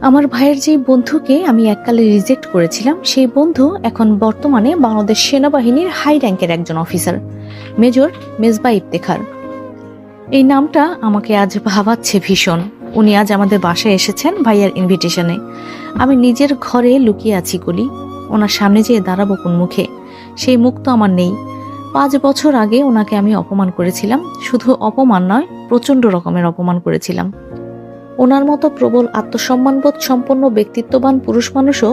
আমার ভাইয়ের যে বন্ধুকে আমি এককালে রিজেক্ট করেছিলাম, সেই বন্ধু এখন বর্তমানে বাংলাদেশ সেনাবাহিনীর হাই র্যাঙ্কের একজন অফিসার, মেজর মেজবা ইফতেখার। এই নামটা আমাকে আজ ভাবাচ্ছে ভীষণ। উনি আজ আমাদের বাসায় এসেছেন ভাইয়ার ইনভিটেশনে। আমি নিজের ঘরে লুকিয়ে আছি কলি, ওনার সামনে যেয়ে দাঁড়াবো কোন মুখে? সেই মুখ তো আমার নেই। 5 বছর আগে ওনাকে আমি অপমান করেছিলাম, শুধু অপমান নয়, প্রচন্ড রকমের অপমান করেছিলাম। ওনার মতো প্রবল আত্মসম্মানবোধ সম্পন্ন ব্যক্তিত্ববান পুরুষ মানুষও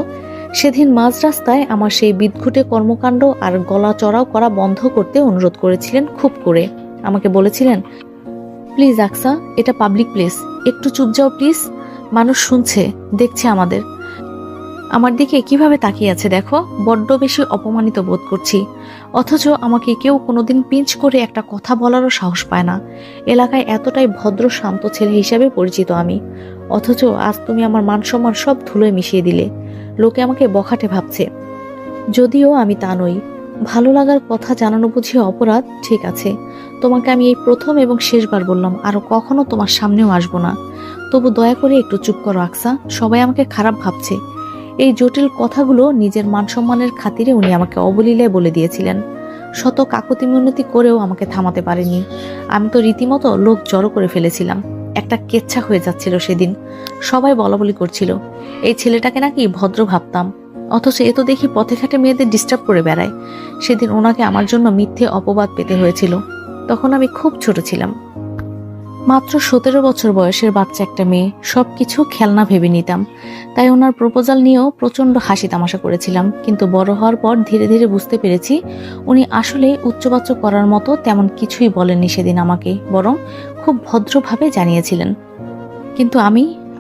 সেদিন মাঝ রাস্তায় আমার সেই বিদঘুটে কর্মকাণ্ড আর গলা চড়াও করা বন্ধ করতে অনুরোধ করেছিলেন খুব করে। আমাকে বলেছিলেন, প্লিজ আকসা, এটা পাবলিক প্লেস, একটু চুপ যাও প্লিজ, মানুষ শুনছে, দেখছে আমাদের। আমার দিকে কিভাবে তাকিয়ে আছে দেখো, বড্ড বেশি অপমানিত বোধ করছি। অথচ আমাকে কেউ কোনোদিন পিঞ্চ করে একটা কথা বলারও সাহস পায় না। এলাকায় এতটাই ভদ্র শান্ত ছেলে হিসাবে পরিচিত আমি, অথচ আজ তুমি আমার মান সম্মান সব ধুলোয় মিশিয়ে দিলে। লোকে আমাকে বখাটে ভাবছে, যদিও আমি তা নই। ভালো লাগার কথা জানানো বুঝি অপরাধ? ঠিক আছে, তোমাকে আমি এই প্রথম এবং শেষবার বললাম, আরো কখনো তোমার সামনেও আসবো না। তবু দয়া করে একটু চুপ করো আকসা, সবাই আমাকে খারাপ ভাবছে। এই জটিল কথাগুলো নিজের মান সম্মানের খাতিরে উনি আমাকে অবলীলায় বলে দিয়েছিলেন। শত কাকুতি মিনতি করেও আমাকে থামাতে পারেনি। আমি তো রীতিমতো লোক জড়ো করে ফেলেছিলাম। একটা কেচ্ছা হয়ে যাচ্ছিল সেদিন। সবাই বলাবলি করছিল এই ছেলেটাকে নাকি ভদ্র ভাবতাম, অথচ এ তো দেখি পথে ঘাটে মেয়েদের ডিস্টার্ব করে বেড়ায়। সেদিন ওনাকে আমার জন্য মিথ্যে অপবাদ পেতে হয়েছিল। তখন আমি খুব ছোট ছিলাম, মাত্র 17 বছর বয়সের বাচ্চা একটা মেয়ে, সবকিছু খেলনা ভেবে নিতাম। তাই ওনার প্রপোজাল নিয়েও প্রচন্ড হাসি তামাশা করেছিলাম। কিন্তু বড় হওয়ার পর ধীরে ধীরে বুঝতে পেরেছি উনি আসলে উচ্চবাচ্য করার মতো তেমন কিছুই বলেননি সেদিন আমাকে, বরং খুব ভদ্রভাবে জানিয়েছিলেন। কিন্তু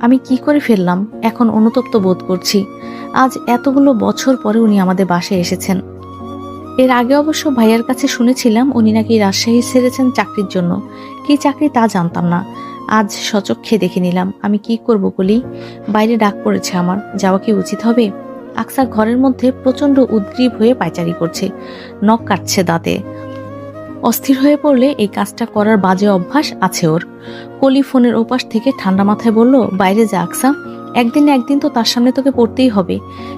আমি কি করে ফেললাম? এখন অনুতপ্ত বোধ করছি। আজ এতগুলো বছর পরে উনি আমাদের বাসায় এসেছেন। এর আগে অবশ্য ভাইয়ার কাছে শুনেছিলাম উনি নাকি রাজশাহী ছেড়েছেন চাকরির জন্য। কি চাকরি তা জানতাম না, আজ সচক্ষে দেখে নিলাম। আমি কি করব কলি? বাইরে ডাক পড়েছে আমার, যাওয়া কি উচিত হবে? আকসা ঘরের মধ্যে প্রচন্ড উদ্গ্রীব হয়ে পায়চারি করছে, নখ কাটছে দাঁতে। অস্থির হয়ে পড়লে এই কাজটা করার বাজে অভ্যাস আছে ওর। কলি ফোনের ওপাশ থেকে ঠান্ডা মাথায় বলল, বাইরে যা আকসা, একদিন না একদিন তো তার সামনে তোকে পড়তেই হবে।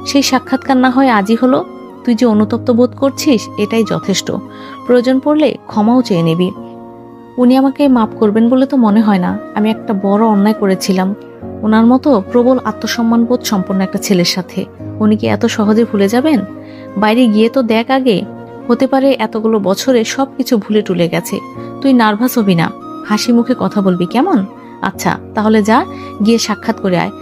সেই সাক্ষাৎকার না হয় আজই হলো। তুই যে অনুতপ্ত বোধ করছিস এটাই যথেষ্ট। প্রয়োজন পড়লে ক্ষমাও চেয়ে নিবি। উনি আমাকে মাফ করবেন বলে তো মনে হয় না। আমি একটা বড় অন্যায় করেছিলাম ওনার মতো প্রবল আত্মসম্মান বোধ সম্পন্ন একটা ছেলের সাথে। উনি কি এত সহজে ভুলে যাবেন? বাইরে গিয়ে তো দেখ আগে, হতে পারে এতগুলো বছরে সবকিছু ভুলে টুলে গেছে। তুই নার্ভাস হবি না, হাসি মুখে কথা বলবি, কেমন? আচ্ছা তাহলে যা, গিয়ে সাক্ষাৎ করে আয়।